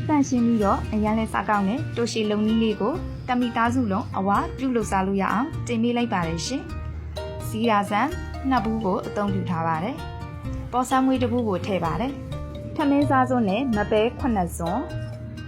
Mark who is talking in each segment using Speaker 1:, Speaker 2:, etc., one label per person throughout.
Speaker 1: တန့်ရှင်းပြီးတော့အရန်လဲစားကောင်းတဲ့တိုရှီလုံနည်းလေးကိုတမီသားစုလုံးအဝပြုတ်လို့စားလို့ရအောင်တင်ပေးလိုက်ပါတယ်ရှင်။စီရာဆန်နှစ်ဘူးကိုအသုံးပြုထားပါတယ်။ပေါ်ဆန်းမွေးတစ်ဘူးကိုထည့်ပါတယ်။ထမင်းစားစွန်းနဲ့မပဲ9စွန်း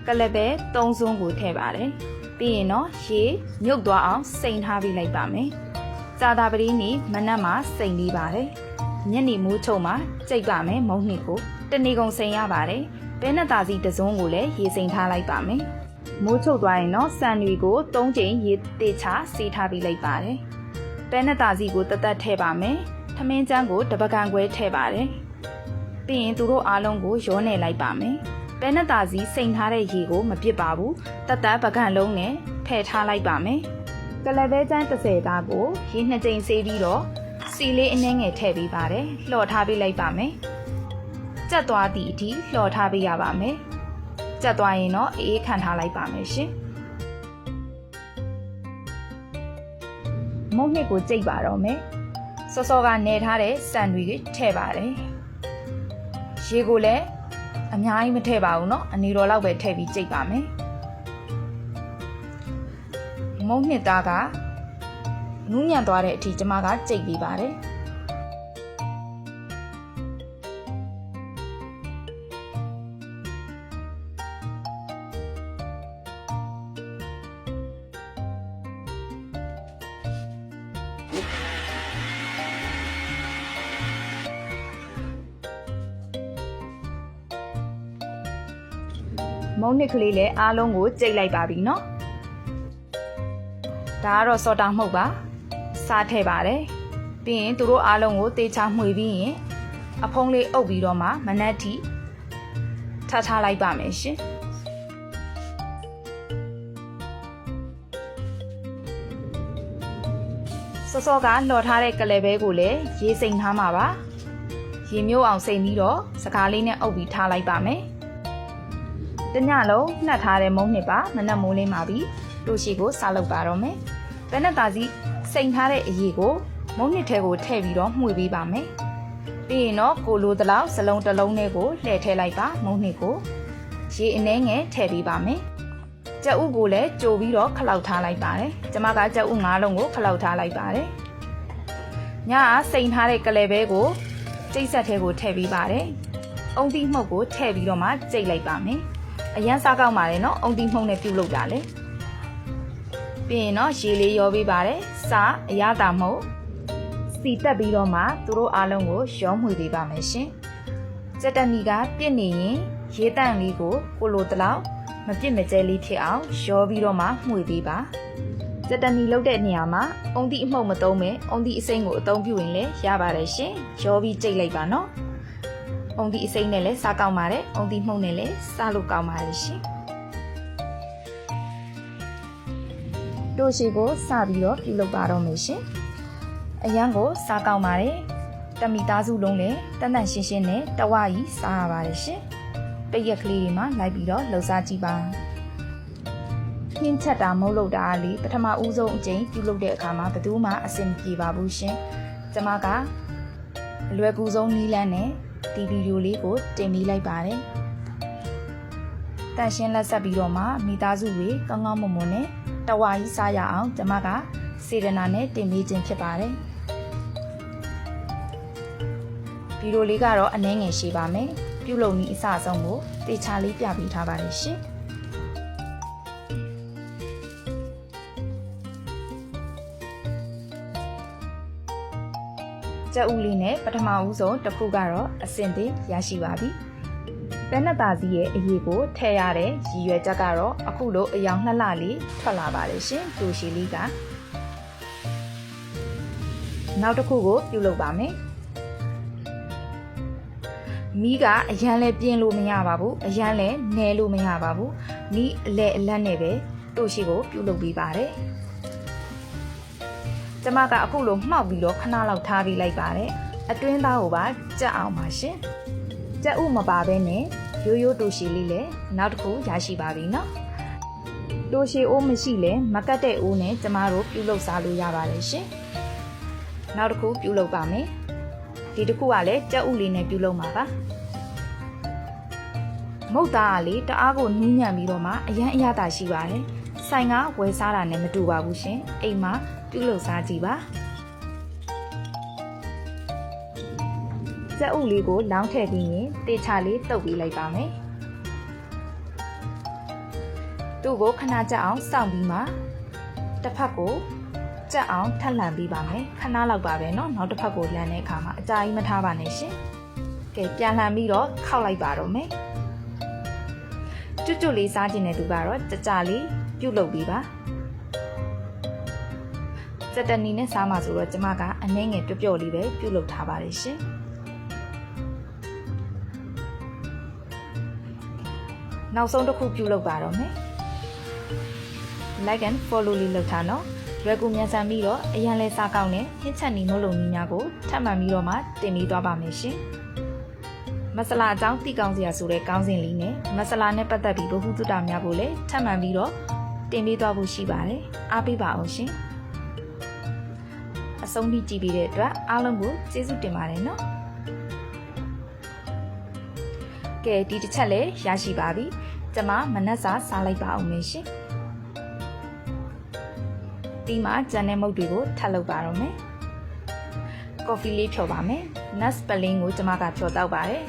Speaker 1: ကလပဲ3စွန်းကိုထည့်ပါတယ်။ပြီးရင်တော့ရေမြုပ်သွားအောင်စိန်ထားပေးလိုက်ပါမယ်။စာသာပတိနေ့မနက်မှာစိန်လေးပါတယ်။ညနေမိုးချုံမှာကြိတ်ပါမယ်မုံနှစ်ကိုတနေ့ကုန်စိန်ရပါတယ်။ပဲနဲ့သားစီတစ်စုံကိုလည်းရေစိန်ထားလိုက်ပါမယ်။မိုးချုပ်သွားရင်တော့ဆန်တွေကို3ချိန်ရေတေချစီထားပြီးလိုက်ပါတယ်။ပဲနဲ့သားစီကိုတသက်ထည့်ပါမယ်။ထမင်းကျန်းကိုတပကံခွဲထည့်ပါတယ်။ပြီးရင်သူတို့အားလုံးကိုရောနယ်လိုက်ပါမယ်။ပဲနဲ့သားစီစိန်ထားတဲ့ရေကိုမပြစ်ပါဘူး။တသက်ပကံလုံးနဲ့ထည့်ထားလိုက်ပါမယ်။ကလပဲကျန်း30သားကိုရေ2ချိန်ဆေးပြီးတော့စီလေးအနှဲငယ်ထည့်ပေးပါတယ်။လှော်ထားပေးလိုက်ပါမယ်။ကြက်သွားသည့်အထိလှော်ထားပေးရပါမယ်။ကြက်သွားရင်တော့အေးခံထားလိုက်ပါမယ်ရှင်။မုံနှစ်ကိုကြိတ်ပါတော့မယ်။စောစောကနယ်ထားတဲ့ဆန်တွေထည့်ပါတယ်။ရေကိုလည်းအများကြီးမထည့်ပါဘူးเนาะ။အနေတော်လောက်ပဲထည့်ပြီးကြိတ်ပါမယ်။မုံနှစ်သားကနူးညံ့သွားတဲ့အထိကျမကကြိတ်ပေးပါတယ်။မုံနှစ်ကလေးလည်းအားလုံးကိုကြိတ်လိုက်ပါပြီเนาะဒါကတော့စော်တာမှုတ်ပါစားထည့်ပါတယ်ပြီးရင်သူတို့အားလုံးကိုတေချာမှွေပြီးရင်အဖုံးလေးအုပ်ပြီးတော့မှမနက်ထိထားလိုက်ပါမယ်ရှင်စောစောကလှော်ထားတဲ့ကလေးပဲကိုလည်းရေစိမ်ထားမှာပါရေမျိုးအောင်စိမ်ပြီးတော့စကားလေးနဲ့အုပ်ပြီးထားလိုက်ပါမယ်တညလုံးနှက်ထားတဲ့မုံနှစ်ပါမနက်မိုးလေးမှာပြီးတိုရှီကိုစားလုပ်ပါတော့မယ်ဘဲနဲ့သားစီစိန်ထားတဲ့အရေကိုမုံနှစ်ထဲကိုထည့်ပြီးတော့မှွေပေးပါမယ်ပြီးရင်တော့ကိုလိုတလောက်စလုံးတစ်လုံးနဲ့ကိုလှည့်ထည့်လိုက်ပါမုံနှစ်ကိုရေအနှဲငယ်ထည့်ပေးပါမယ်ကြက်ဥကိုလည်းကြိုပြီးတော့ခလောက်ထားလိုက်ပါတယ်ကျမကကြက်ဥ9လုံးကိုခလောက်ထားလိုက်ပါတယ်ညကစိန်ထားတဲ့ကလေးပဲကိုကျိတ်ဆက်ထဲကိုထည့်ပေးပါတယ်အုံသီးမှုတ်ကိုထည့်ပြီးတော့မှကျိတ်လိုက်ပါမယ်အရန်စားကောက်ပါတယ်နော်အုံသီးမှုတ်နဲ့ပြုတ်လုပ်တာလေပြီးရင်တော့ရေလေးရောပေးပါတယ်စားအရသာမှုတ်စီတက်ပြီးတော့မှသူတို့အားလုံးကိုရောမှွေပေးပါမယ်ရှင်စက်တနီကပြစ်နေရင်ရေတန့်လေးကိုကိုလိုတလောက်မပြစ်မကျဲလေးဖြစ်အောင်ရောပြီးတော့မှမှွေပေးပါစက်တနီလုပ်တဲ့နေရာမှာအုံသီးအမှုတ်မသုံးပဲအုံသီးအစိမ်းကိုအသုံးပြုရင်လည်းရပါတယ်ရှင်ရောပြီးကြိတ်လိုက်ပါနော်အုံသီးအစိမ်းနဲ့လည်းစားကောင်းပါတယ်အုံသီးမှုတ်နဲ့လည်းစားလို့ကောင်းပါတယ်ရှင်တိုရှီကိုစပြီးတော့ပြုလုပ်ပါတော့မယ်ရှင်အရန်ကိုစားကောင်းပါတယ်တမီသားစုလုံးလည်းတန်တန်ရှင်းရှင်းနဲ့တဝကြီးစားရပါတယ်ရှင်ပိတ်ရက်ကလေးတွေမှာလိုက်ပြီးတော့လှုပ်ရှားကြည့်ပါခင်းချက်တာမုတ်လို့တာလေးပထမဦးဆုံးအကြိမ်ပြုလုပ်တဲ့အခါမှာဘယ်သူမှအဆင်မပြေပါဘူးရှင်ကျမကအလွယ်ကူဆုံးနီးလန်းနဲ့ဒီဗီဒီယိုလေးကိုတင်ပေးလိုက်ပါတယ်တန်ရှင်းလက်ဆက်ပြီးတော့မှမိသားစုတွေကောင်းကောင်းမွန်မွန်နဲ့တဝါကြီးစားရအောင်ကျမကစေတနာနဲ့တင်ပေးခြင်းဖြစ်ပါတယ်ဗီဒီယိုလေးကတော့အနည်းငယ်ရှည်ပါမယ်ပြုလုပ်နည်းအစအဆုံးကိုတေချာလေးပြပေးထားပါတယ်ရှင်ကြက်ဥလေးနဲ့ပထမဦးဆုံးတစ်ခုကတော့အစင်သေးရရှိပါပြီ။ပဲနဲ့သားစီရဲ့အရေးကိုထည့်ရတဲ့ရည်ရွယ်ချက်ကတော့အခုလိုအယောင်2လလေးထွက်လာပါတယ်ရှင်။တိုရှီလေးကနောက်တစ်ခုကိုပြုလုပ်ပါမယ်။မီးကအရန်လဲပြင်းလို့မရပါဘူး။အရန်လဲနဲလို့မရပါဘူး။မီးအလဲအလတ်နဲ့ပဲတိုရှီကိုပြုလုပ်ပေးပါတယ်။ကျမကအခုလိုမှောက်ပြီးတော့ခဏလောက်ထားပေးလိုက်ပါတယ်အတွင်းသားကိုပါကြက်အောင်ပါရှင်ကြက်ဥမပါဘဲနဲ့ရိုးရိုးတိုရှီလေးလည်းနောက်တစ်ခုရရှိပါပြီနော်တိုရှီအိုးမရှိလဲမကတ်တဲ့အိုးနဲ့ကျမတို့ပြုလုပ်စားလို့ရပါတယ်ရှင်နောက်တစ်ခုပြုလုပ်ပါမယ်ဒီတစ်ခုကလည်းကြက်ဥလေးနဲ့ပြုလုပ်မှာပါမ မုတ်သားကလေတအားကိုနူးညံ့ပြီးတော့မှအရန်အရသာရှိပါတယ်ဆိုင်ကဝယ်စားတာနဲ့မတူပါဘူးရှင်အိမ်မှာပြုလုပ်စားကြည့်ပါစက်ဥလေးကိုလောင်းထည့်ပြီးရင်တေချာလေးတုပ်ပေးလိုက်ပါမယ်သူ့ကိုခဏကြက်အောင်စောင့်ပြီးမှတစ်ဖက်ကိုကြက်အောင်ထပ်လှန်ပေးပါမယ်ခဏလောက်ပါပဲเนาะနောက်တစ်ဖက်ကိုလှန်တဲ့အခါမှာအကြာကြီးမထားပါနဲ့ရှင်ကဲပြန်လှန်ပြီးတော့ခောက်လိုက်ပါတော့မယ်ကျွတ်ကျွတ်လေးစားခြင်းတဲ့သူကတော့ကြကြလေးပြုတ်လုပ်ပြီးပါစက်တနီနဲ့စားမှာဆိုတော့ကျမကအနှဲငယ်ပျော့ပျော့လေးပဲပြုတ်လုပ်ထားပါတယ်ရှင်နောက်ဆုံးတစ်ခုပြုတ်လုပ်ပါတော့မယ် like and follow လေးလုပ်ထားနော်ရွယ်ကူမြန်ဆန်ပြီးတော့အရန်လဲစားကောင်းတဲ့ဟင်းချက်နီမုတ်လုံနီးများကိုထပ်မံပြီးတော့မှတင်ပြီးသွားပါမယ်ရှင်မဆလာအကြောင်းသိကောင်းစရာဆိုတဲ့ကောင်းစဉ်လေးနဲ့မဆလာနဲ့ပတ်သက်ပြီးဗဟုသုတများကိုလည်းထပ်မံပြီးတော့တင်ပြီးသွားဖို့ရှိပါတယ်အားပေးပါအောင်ရှင်အဆုံးထိကြည့်ပြီးတဲ့အတွက်အားလုံးကိုကျေးဇူးတင်ပါတယ်နော်ကဲဒီတစ်ချက်လည်းရရှိပါပြီကျမမနက်စာစားလိုက်ပါအောင်မယ်ရှင်ဒီမှာဂျန်နဲ့မုတ်တွေကိုထပ်လုပ်ပါတော့မယ်ကော်ဖီလေးဖြော်ပါမယ် nuts ပလင်းကိုကျမကဖြော်တောက်ပါတယ်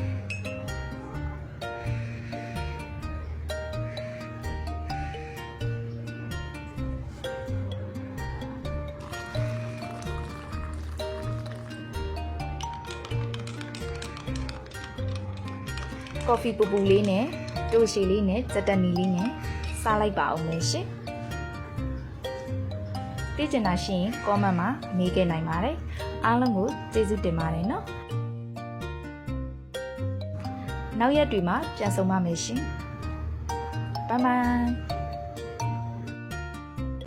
Speaker 1: ကော်ဖီပူပူလေးနဲ့တိုးရှည်လေးနဲ့စက်တနီလေးနဲ့စားလိုက်ပါအောင်မယ်ရှင်သိချင်တာရှိရင် comment မှာမေးခဲ့နိုင်ပါတယ်အားလုံးကိုကျေးဇူးတင်ပါတယ်နော်နောက်ရက်တွေမှာပြန်ဆုံပါမယ်ရှင်ဘိုင်ဘိုင်